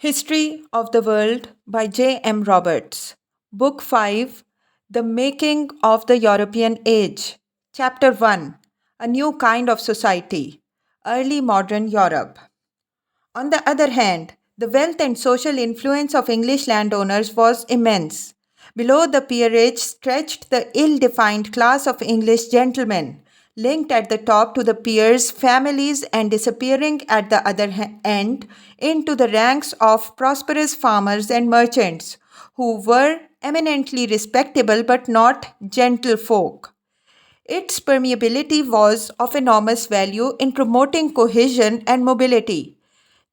History of the World by J. M. Roberts. Book 5, The Making of the European Age. Chapter 1, A New Kind of Society. Early Modern Europe. On the other hand, the wealth and social influence of English landowners was immense. Below the peerage stretched the ill defined class of English gentlemen, linked at the top to the peers' families and disappearing at the other end into the ranks of prosperous farmers and merchants, who were eminently respectable but not gentlefolk. Its permeability was of enormous value in promoting cohesion and mobility.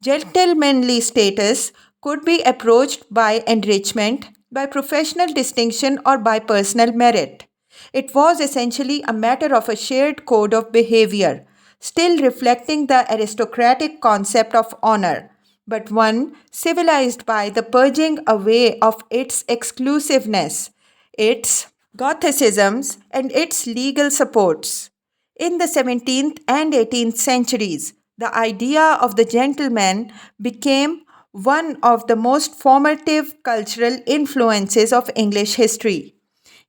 Gentlemanly status could be approached by enrichment, by professional distinction, or by personal merit. It was essentially a matter of a shared code of behavior, still reflecting the aristocratic concept of honor, but one civilized by the purging away of its exclusiveness, its Gothicisms, and its legal supports. In the 17th and 18th centuries, the idea of the gentleman became one of the most formative cultural influences of English history.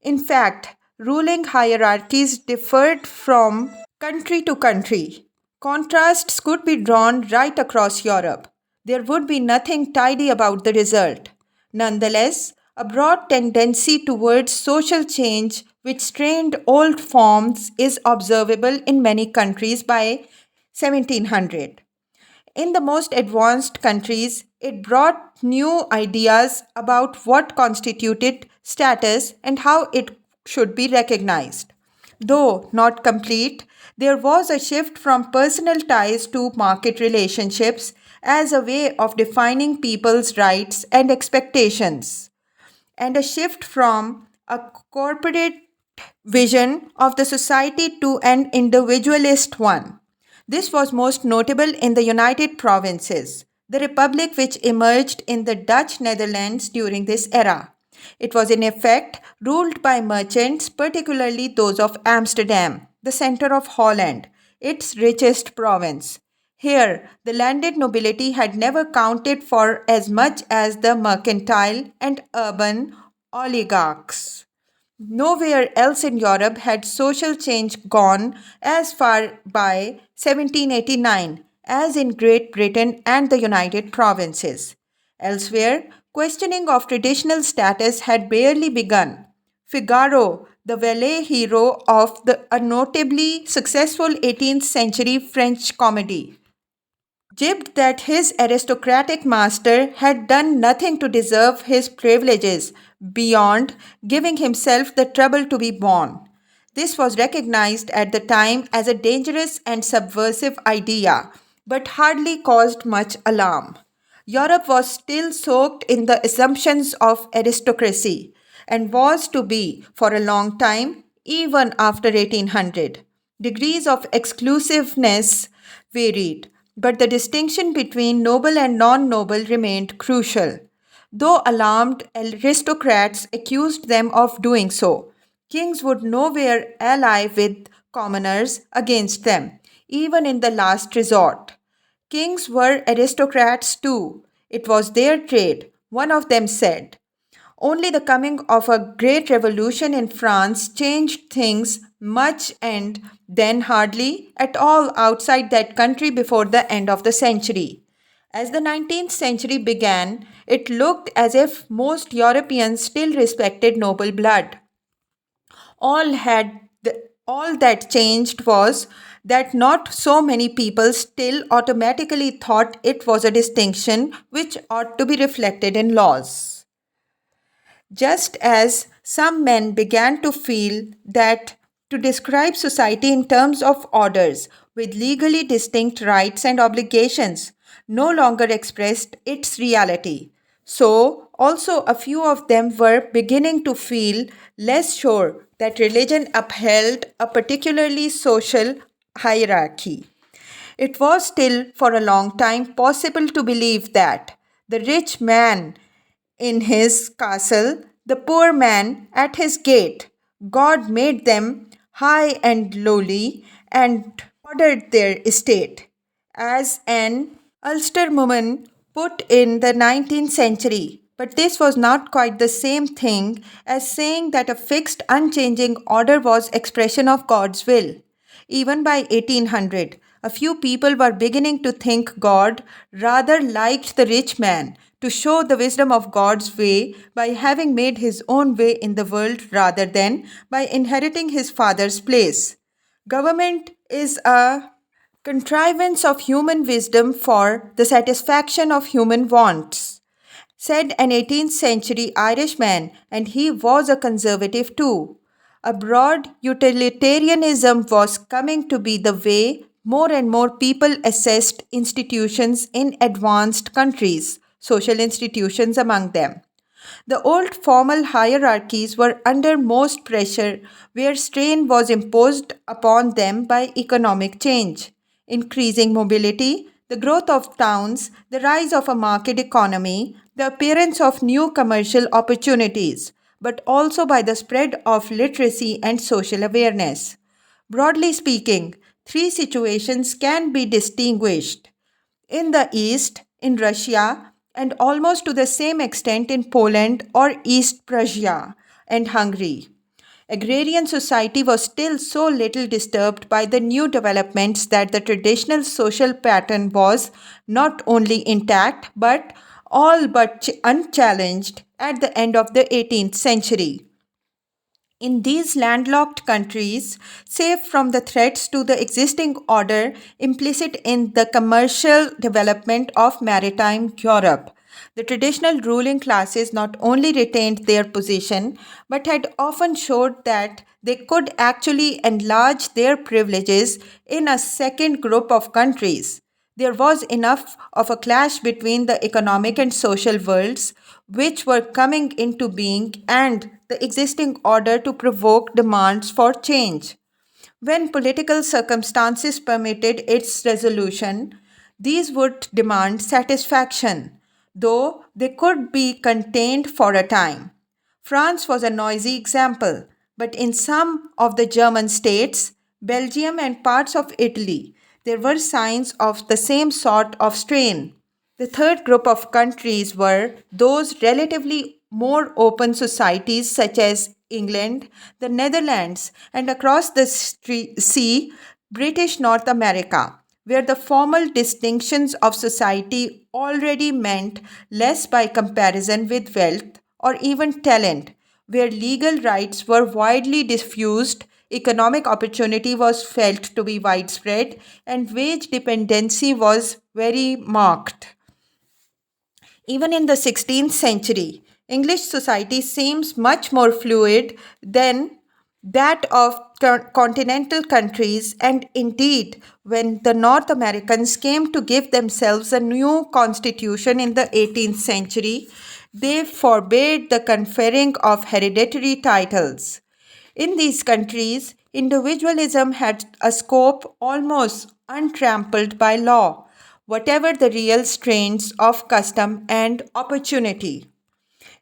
In fact, ruling hierarchies differed from country to country. Contrasts could be drawn right across Europe. There would be nothing tidy about the result. Nonetheless, a broad tendency towards social change which strained old forms is observable in many countries by 1700. In the most advanced countries, it brought new ideas about what constituted status and how it should be recognized. Though not complete, there was a shift from personal ties to market relationships as a way of defining people's rights and expectations, and a shift from a corporate vision of the society to an individualist one. This was most notable in the United Provinces, the republic which emerged in the Dutch Netherlands during this era. It was in effect ruled by merchants, particularly those of Amsterdam, the center of Holland, its richest province. Here, the landed nobility had never counted for as much as the mercantile and urban oligarchs. Nowhere else in Europe had social change gone as far by 1789 as in Great Britain and the United Provinces. Elsewhere, questioning of traditional status had barely begun. Figaro, the valet hero of a notably successful 18th century French comedy, jibbed that his aristocratic master had done nothing to deserve his privileges beyond giving himself the trouble to be born. This was recognized at the time as a dangerous and subversive idea, but hardly caused much alarm. Europe was still soaked in the assumptions of aristocracy and was to be for a long time, even after 1800. Degrees of exclusiveness varied, but the distinction between noble and non noble remained crucial. Though alarmed aristocrats accused them of doing so, kings would nowhere ally with commoners against them, even in the last resort. Kings were aristocrats too. It was their trade, one of them said. Only the coming of a great revolution in France changed things much and then hardly at all outside that country before the end of the century. As the 19th century began, it looked as if most Europeans still respected noble blood. All that changed was that not so many people still automatically thought it was a distinction which ought to be reflected in laws. Just as some men began to feel that to describe society in terms of orders with legally distinct rights and obligations no longer expressed its reality. So, also a few of them were beginning to feel less sure that religion upheld a particularly social hierarchy. It was still for a long time possible to believe that the rich man in his castle, the poor man at his gate. God made them high and lowly and ordered their estate. As an Ulster woman put in the 19th century, but this was not quite the same thing as saying that a fixed, unchanging order was expression of God's will. Even by 1800, a few people were beginning to think God rather liked the rich man to show the wisdom of God's way by having made his own way in the world rather than by inheriting his father's place. Government is a contrivance of human wisdom for the satisfaction of human wants, said an 18th century Irishman, and he was a conservative too. A broad utilitarianism was coming to be the way more and more people assessed institutions in advanced countries, social institutions among them. The old formal hierarchies were under most pressure where strain was imposed upon them by economic change, increasing mobility, the growth of towns, the rise of a market economy, the appearance of new commercial opportunities, but also by the spread of literacy and social awareness. Broadly speaking, three situations can be distinguished in the East, in Russia, and almost to the same extent in Poland or East Prussia and Hungary. Agrarian society was still so little disturbed by the new developments that the traditional social pattern was not only intact but all but unchallenged at the end of the 18th century. In these landlocked countries, safe from the threats to the existing order implicit in the commercial development of maritime Europe, the traditional ruling classes not only retained their position but had often showed that they could actually enlarge their privileges in a second group of countries. There was enough of a clash between the economic and social worlds which were coming into being and the existing order to provoke demands for change. When political circumstances permitted its resolution, these would demand satisfaction, though they could be contained for a time. France was a noisy example, but in some of the German states, Belgium, and parts of Italy, there were signs of the same sort of strain. The third group of countries were those relatively more open societies such as England, the Netherlands, and across the sea, British North America, where the formal distinctions of society already meant less by comparison with wealth or even talent, where legal rights were widely diffused, economic opportunity was felt to be widespread, and wage dependency was very marked. Even in the 16th century, English society seems much more fluid than that of continental countries, and indeed, when the North Americans came to give themselves a new constitution in the 18th century, they forbade the conferring of hereditary titles. In these countries, individualism had a scope almost untrampled by law, whatever the real strains of custom and opportunity.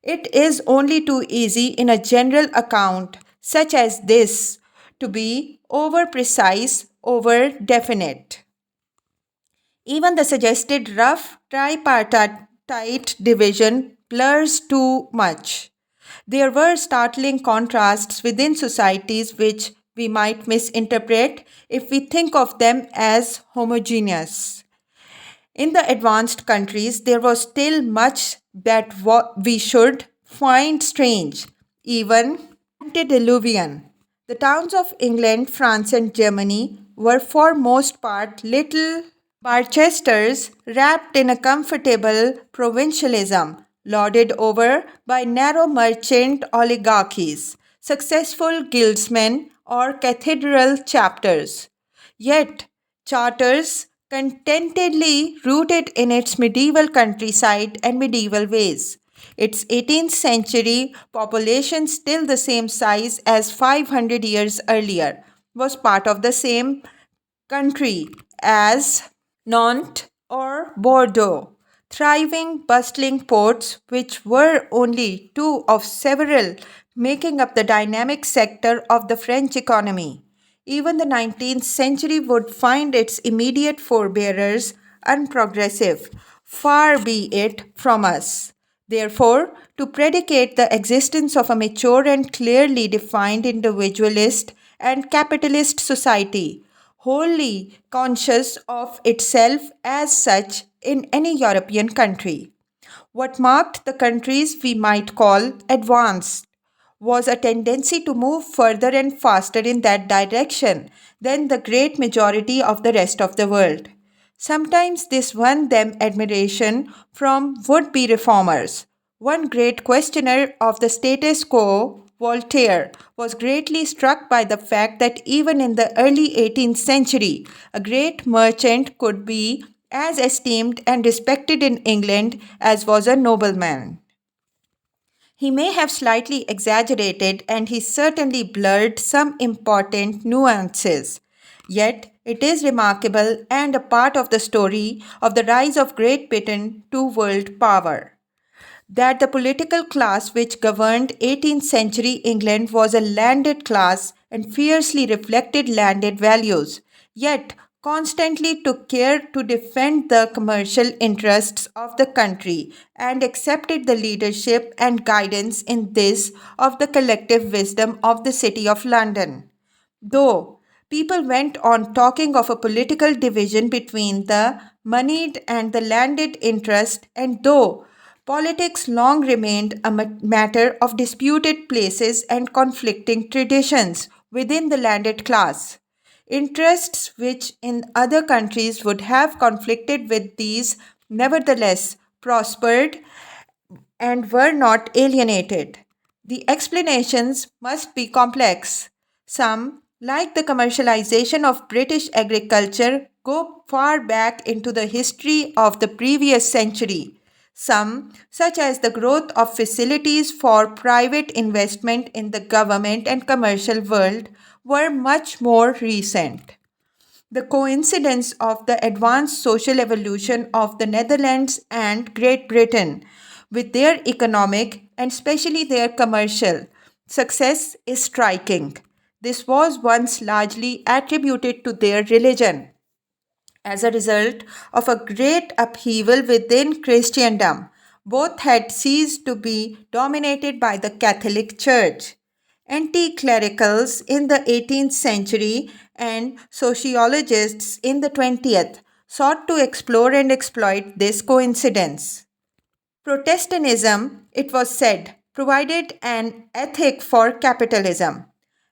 It is only too easy in a general account such as this to be over precise, over definite. Even the suggested rough tripartite division blurs too much. There were startling contrasts within societies which we might misinterpret if we think of them as homogeneous. In the advanced countries, there was still much that we should find strange, even antediluvian. The towns of England, France, and Germany were for most part little Barchesters wrapped in a comfortable provincialism, lorded over by narrow merchant oligarchies, successful guildsmen, or cathedral chapters. Yet, charters contentedly rooted in its medieval countryside and medieval ways. Its 18th century population, still the same size as 500 years earlier, was part of the same country as Nantes or Bordeaux, thriving, bustling ports which were only two of several making up the dynamic sector of the French economy. Even the 19th century would find its immediate forebearers unprogressive, Far be it from us. Therefore, to predicate the existence of a mature and clearly defined individualist and capitalist society, wholly conscious of itself as such in any European country. What marked the countries we might call advanced was a tendency to move further and faster in that direction than the great majority of the rest of the world. Sometimes this won them admiration from would be reformers. One great questioner of the status quo, Voltaire, was greatly struck by the fact that even in the early 18th century, a great merchant could be as esteemed and respected in England as was a nobleman. He may have slightly exaggerated and he certainly blurred some important nuances. Yet, it is remarkable and a part of the story of the rise of Great Britain to world power that the political class which governed 18th century England was a landed class and fiercely reflected landed values, yet constantly took care to defend the commercial interests of the country and accepted the leadership and guidance in this of the collective wisdom of the City of London. Though people went on talking of a political division between the moneyed and the landed interest, and though politics long remained a matter of disputed places and conflicting traditions within the landed class, interests which in other countries would have conflicted with these nevertheless prospered and were not alienated. The explanations must be complex. Some, like the commercialization of British agriculture, go far back into the history of the previous century. Some, such as the growth of facilities for private investment in the government and commercial world, were much more recent. The coincidence of the advanced social evolution of the Netherlands and Great Britain with their economic and especially their commercial success is striking. This was once largely attributed to their religion as a result of a great upheaval within Christendom. Both had ceased to be dominated by the Catholic Church. Anti clericals in the 18th century and sociologists in the 20th sought to explore and exploit this coincidence. Protestantism, it was said, provided an ethic for capitalism.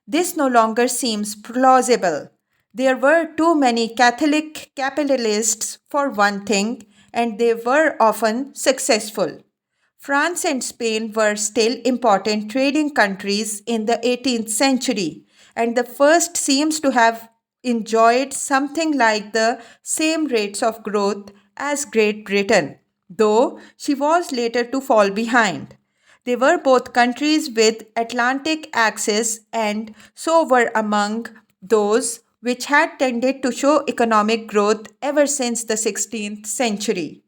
This no longer seems plausible. There were too many Catholic capitalists, for one thing, and they were often successful. France and Spain were still important trading countries in the 18th century, and the first seems to have enjoyed something like the same rates of growth as Great Britain, though she was later to fall behind. They were both countries with Atlantic access and so were among those which had tended to show economic growth ever since the 16th century.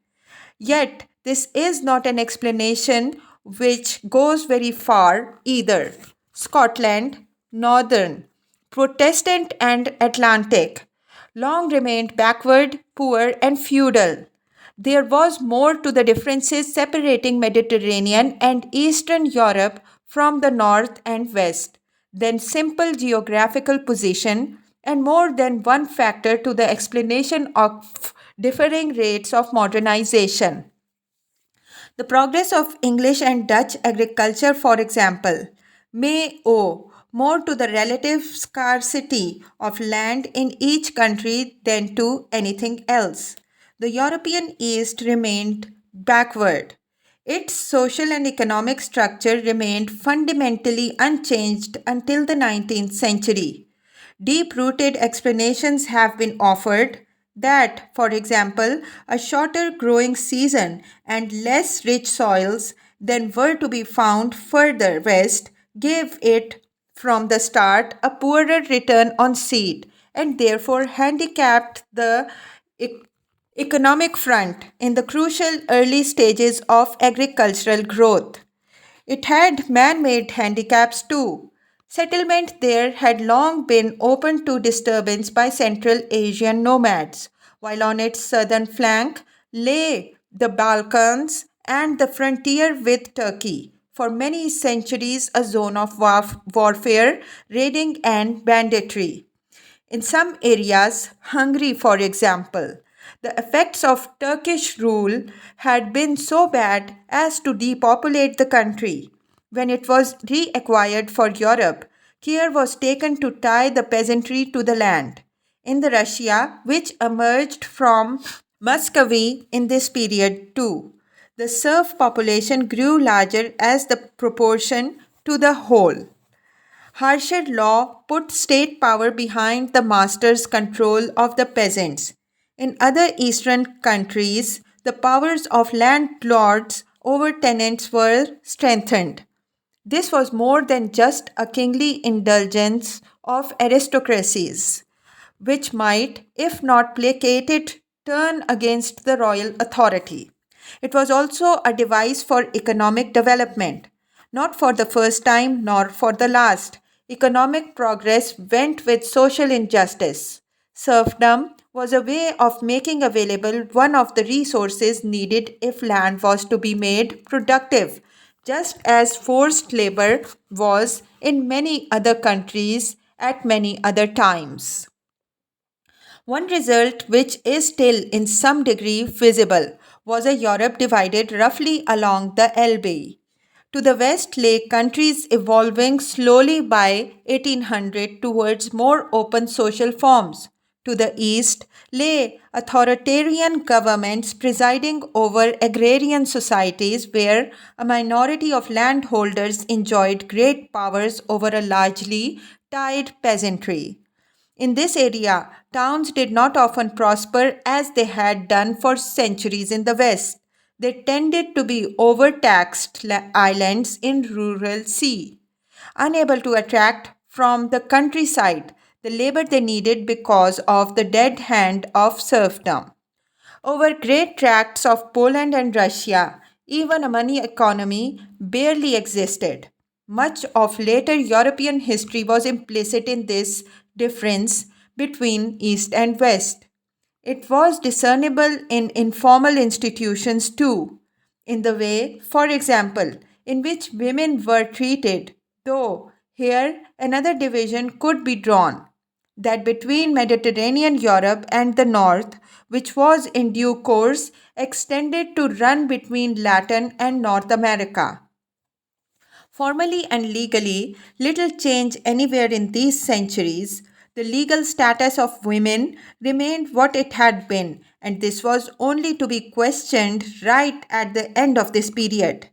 Yet, this is not an explanation which goes very far either. Scotland, Northern, Protestant, and Atlantic long remained backward, poor, and feudal. There was more to the differences separating Mediterranean and Eastern Europe from the North and West than simple geographical position, and more than one factor to the explanation of differing rates of modernization. The progress of English and Dutch agriculture, for example, may owe more to the relative scarcity of land in each country than to anything else. The European East remained backward. Its social and economic structure remained fundamentally unchanged until the 19th century. Deep rooted explanations have been offered that, for example, a shorter growing season and less rich soils than were to be found further west gave it from the start a poorer return on seed and therefore handicapped the e- economic front in the crucial early stages of agricultural growth. It had man made handicaps too. Settlement there had long been open to disturbance by Central Asian nomads, while on its southern flank lay the Balkans, and the frontier with Turkey. For many centuries, a zone of warfare, raiding, and banditry. In some areas, Hungary for example, the effects of Turkish rule had been so bad as to depopulate the country. When it was reacquired for Europe, care was taken to tie the peasantry to the land. In the Russia, which emerged from Muscovy in this period too, the serf population grew larger as the proportion to the whole. Harsher law put state power behind the master's control of the peasants. In other eastern countries, the powers of landlords over tenants were strengthened. This was more than just a kingly indulgence of aristocracies, which might, if not placated, turn against the royal authority. It was also a device for economic development. Not for the first time nor for the last, economic progress went with social injustice. Serfdom was a way of making available one of the resources needed if land was to be made productive, just as forced labor was in many other countries at many other times. One result, which is still in some degree visible, was a Europe divided roughly along the Elbe. To the west lay countries evolving slowly by 1800 towards more open social forms. To the east lay authoritarian governments presiding over agrarian societies where a minority of landholders enjoyed great powers over a largely tied peasantry. In this area, towns did not often prosper as they had done for centuries in the West. They tended to be overtaxed islands in rural sea, unable to attract from the countryside the labor they needed because of the dead hand of serfdom. Over great tracts of Poland and Russia, even a money economy barely existed. Much of later European history was implicit in this difference between East and West. It was discernible in informal institutions too, in the way, for example, in which women were treated, though here another division could be drawn that between Mediterranean Europe and the North, which was in due course extended to run between Latin and North America. Formally and legally, little change anywhere in these centuries. The legal status of women remained what it had been, and this was only to be questioned right at the end of this period.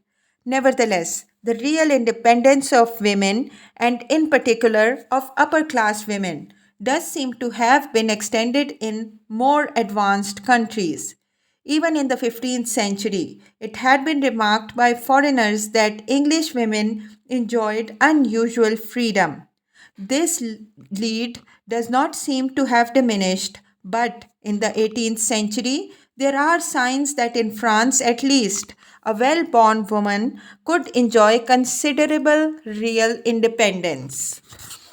Nevertheless, the real independence of women, and in particular of upper class women, does seem to have been extended in more advanced countries. Even in the 15th century, it had been remarked by foreigners that English women enjoyed unusual freedom. This lead does not seem to have diminished, but in the 18th century, there are signs that in France at least, a well born woman could enjoy considerable real independence.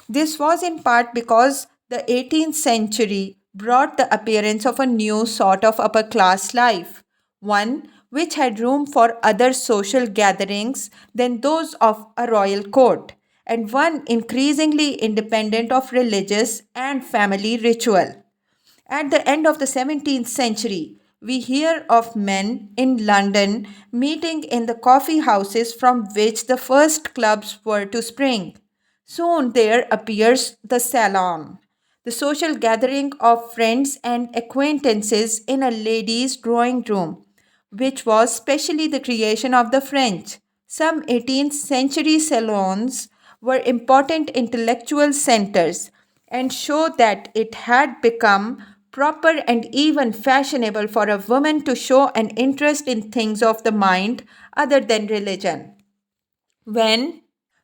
This was in part because the 18th century brought the appearance of a new sort of upper class life, one which had room for other social gatherings than those of a royal court, and one increasingly independent of religious and family ritual. At the end of the 17th century, we hear of men in London meeting in the coffee houses from which the first clubs were to spring. Soon there appears the salon, the social gathering of friends and acquaintances in a lady's drawing room, which was specially the creation of the French. Some 18th century salons were important intellectual centers and show that it had become proper and even fashionable for a woman to show an interest in things of the mind other than religion. When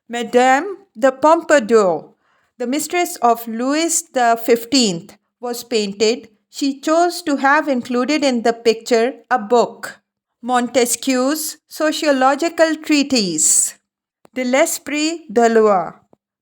Madame de Pompadour, the mistress of Louis XV, was painted, she chose to have included in the picture a book, Montesquieu's Sociological Treatise, de l'Esprit de Loi.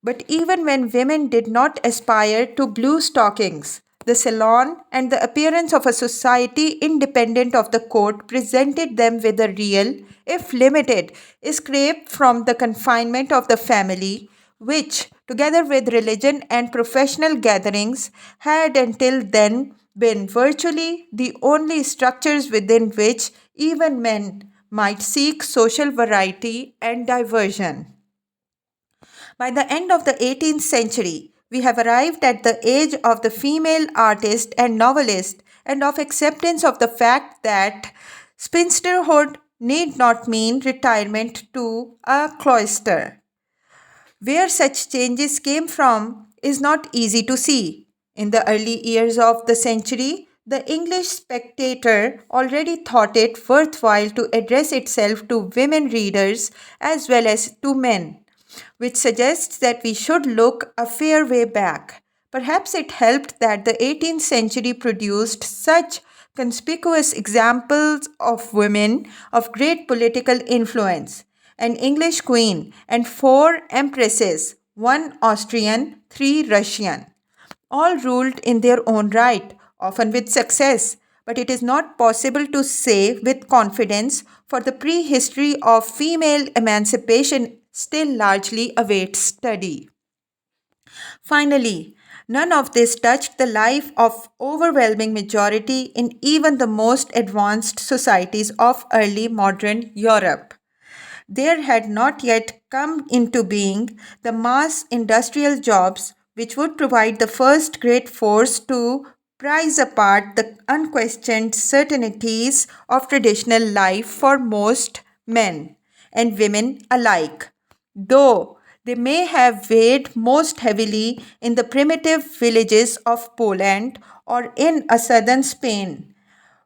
But even when women did not aspire to blue stockings, the salon, and the appearance of a society independent of the court presented them with a real, if limited, escape from the confinement of the family, which, together with religion and professional gatherings, had until then been virtually the only structures within which even men might seek social variety and diversion. By the end of the 18th century, we have arrived at the age of the female artist and novelist and of acceptance of the fact that spinsterhood need not mean retirement to a cloister. Where such changes came from is not easy to see. In the early years of the century, the English Spectator already thought it worthwhile to address itself to women readers as well as to men, which suggests that we should look a fair way back. Perhaps it helped that the 18th century produced such conspicuous examples of women of great political influence: an English queen and four empresses, one Austrian, three Russian. All ruled in their own right, often with success, but it is not possible to say with confidence, for the prehistory of female emancipation still largely awaits study. Finally, none of this touched the life of overwhelming majority in even the most advanced societies of early modern Europe. There had not yet come into being the mass industrial jobs which would provide the first great force to prize apart the unquestioned certainties of traditional life for most men and women alike, though they may have weighed most heavily in the primitive villages of Poland or in a southern Spain,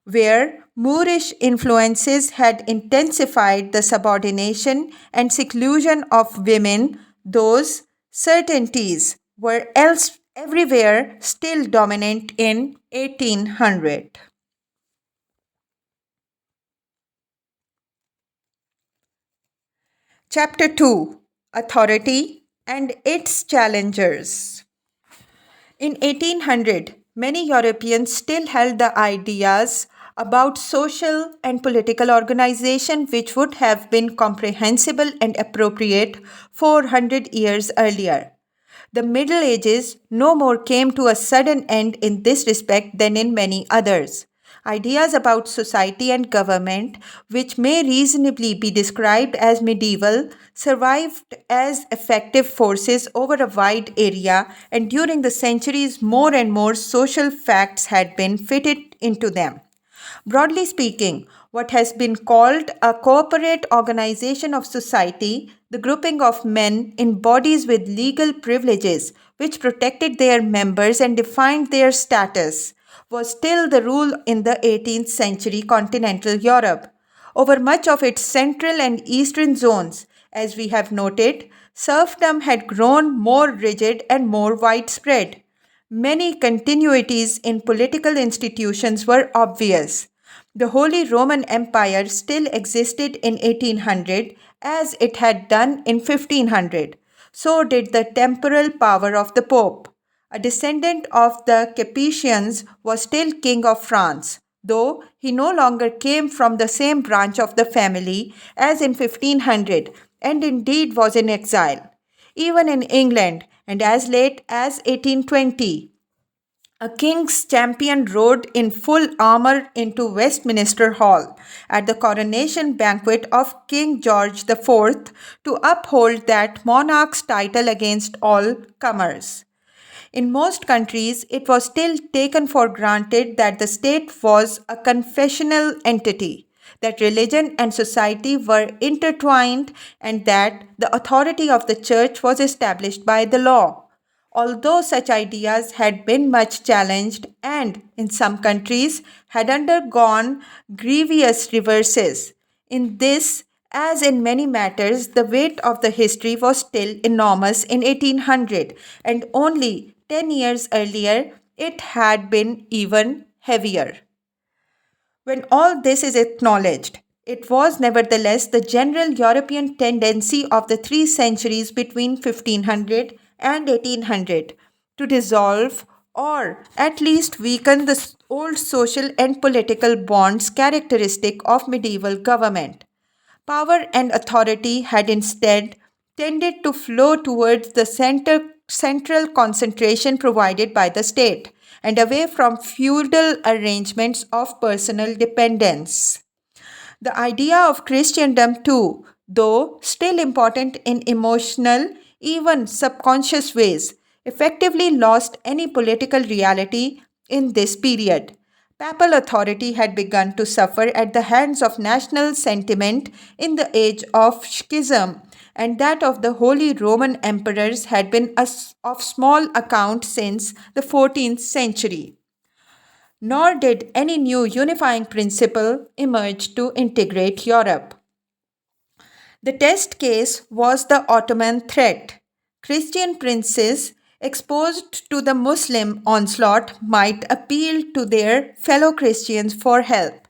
where Moorish influences had intensified the subordination and seclusion of women. Those certainties were else everywhere still dominant in 1800. Chapter 2: Authority and its Challengers. In 1800, many Europeans still held the ideas about social and political organization which would have been comprehensible and appropriate 400 years earlier. The Middle Ages no more came to a sudden end in this respect than in many others. Ideas about society and government, which may reasonably be described as medieval, survived as effective forces over a wide area, and during the centuries, more and more social facts had been fitted into them. Broadly speaking, what has been called a corporate organization of society, the grouping of men in bodies with legal privileges which protected their members and defined their status, was still the rule in the 18th century continental Europe. Over much of its central and eastern zones, as we have noted, serfdom had grown more rigid and more widespread. Many continuities in political institutions were obvious. The Holy Roman Empire still existed in 1800 as it had done in 1500. So did the temporal power of the Pope. A descendant of the Capetians was still King of France, though he no longer came from the same branch of the family as in 1500 and indeed was in exile. Even in England, and as late as 1820, a king's champion rode in full armor into Westminster Hall at the coronation banquet of King George IV to uphold that monarch's title against all comers. In most countries, it was still taken for granted that the state was a confessional entity, that religion and society were intertwined, and that the authority of the church was established by the law. Although such ideas had been much challenged and, in some countries, had undergone grievous reverses, in this, as in many matters, the weight of the history was still enormous in 1800, and only 10 years earlier it had been even heavier. When all this is acknowledged, it was nevertheless the general European tendency of the 3 centuries between 1500 and 1800 to dissolve or at least weaken the old social and political bonds characteristic of medieval government. Power and authority had instead tended to flow towards the central concentration provided by the state and away from feudal arrangements of personal dependence. The idea of Christendom, too, though still important in emotional, even subconscious ways, effectively lost any political reality in this period. Papal authority had begun to suffer at the hands of national sentiment in the age of schism, and that of the Holy Roman Emperors had been of small account since the 14th century. Nor did any new unifying principle emerge to integrate Europe. The test case was the Ottoman threat. Christian princes exposed to the Muslim onslaught might appeal to their fellow Christians for help.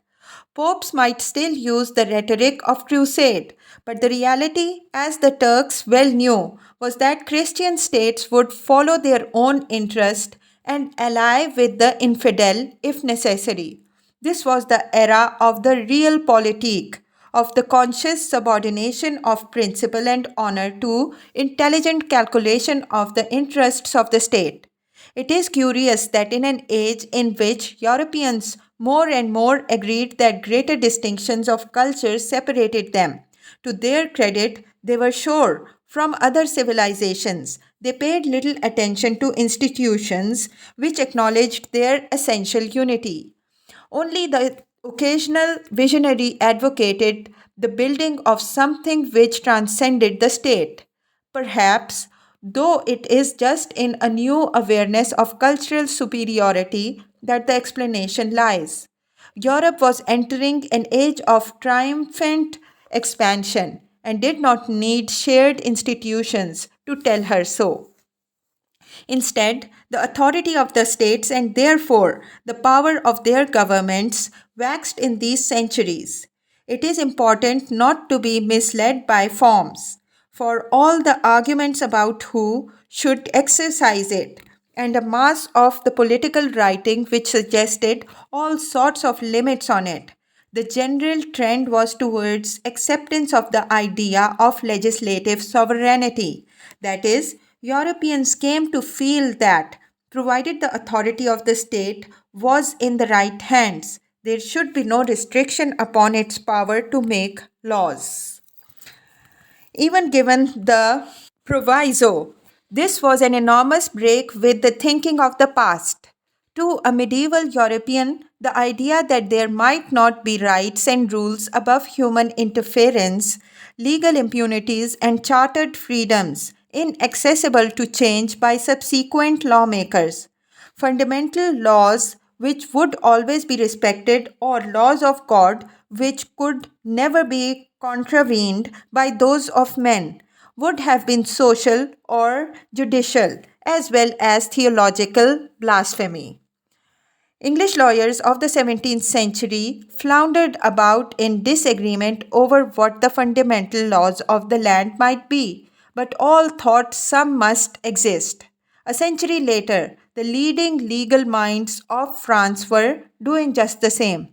Popes might still use the rhetoric of crusade, but the reality, as the Turks well knew, was that Christian states would follow their own interest and ally with the infidel if necessary. This was the era of the realpolitik, of the conscious subordination of principle and honor to intelligent calculation of the interests of the state. It is curious that in an age in which Europeans more and more agreed that greater distinctions of culture separated them, to their credit, they were sure from other civilizations. They paid little attention to institutions which acknowledged their essential unity. Only the occasional visionary advocated the building of something which transcended the state. Perhaps, though it is just in a new awareness of cultural superiority that the explanation lies. Europe was entering an age of triumphant expansion and did not need shared institutions to tell her so. Instead, the authority of the states and therefore the power of their governments waxed in these centuries. It is important not to be misled by forms, for all the arguments about who should exercise it, and a mass of the political writing which suggested all sorts of limits on it. The general trend was towards acceptance of the idea of legislative sovereignty. That is, Europeans came to feel that, provided the authority of the state was in the right hands, there should be no restriction upon its power to make laws. Even given the proviso, this was an enormous break with the thinking of the past. To a medieval European, the idea that there might not be rights and rules above human interference, legal impunities, and chartered freedoms inaccessible to change by subsequent lawmakers. Fundamental laws which would always be respected, or laws of God which could never be contravened by those of men, would have been social or judicial as well as theological blasphemy. English lawyers of the 17th century floundered about in disagreement over what the fundamental laws of the land might be, but all thought some must exist. A century later, the leading legal minds of France were doing just the same.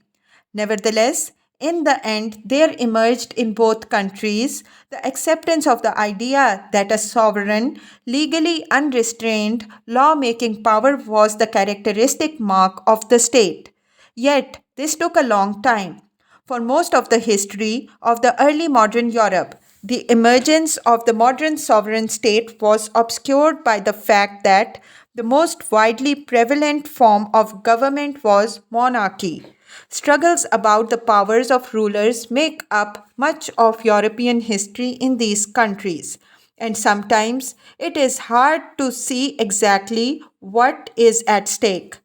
Nevertheless, in the end, there emerged in both countries the acceptance of the idea that a sovereign, legally unrestrained law-making power was the characteristic mark of the state. Yet, this took a long time. For most of the history of the early modern Europe, the emergence of the modern sovereign state was obscured by the fact that the most widely prevalent form of government was monarchy. Struggles about the powers of rulers make up much of European history in these countries, and sometimes it is hard to see exactly what is at stake.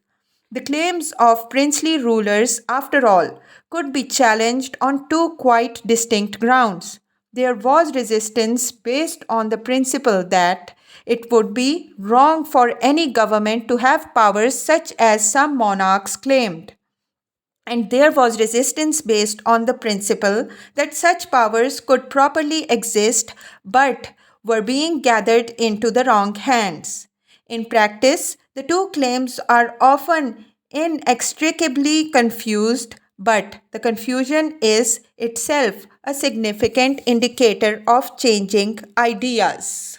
The claims of princely rulers, after all, could be challenged on two quite distinct grounds. There was resistance based on the principle that it would be wrong for any government to have powers such as some monarchs claimed. And there was resistance based on the principle that such powers could properly exist but were being gathered into the wrong hands. In practice, The two claims are often inextricably confused, but the confusion is itself a significant indicator of changing ideas.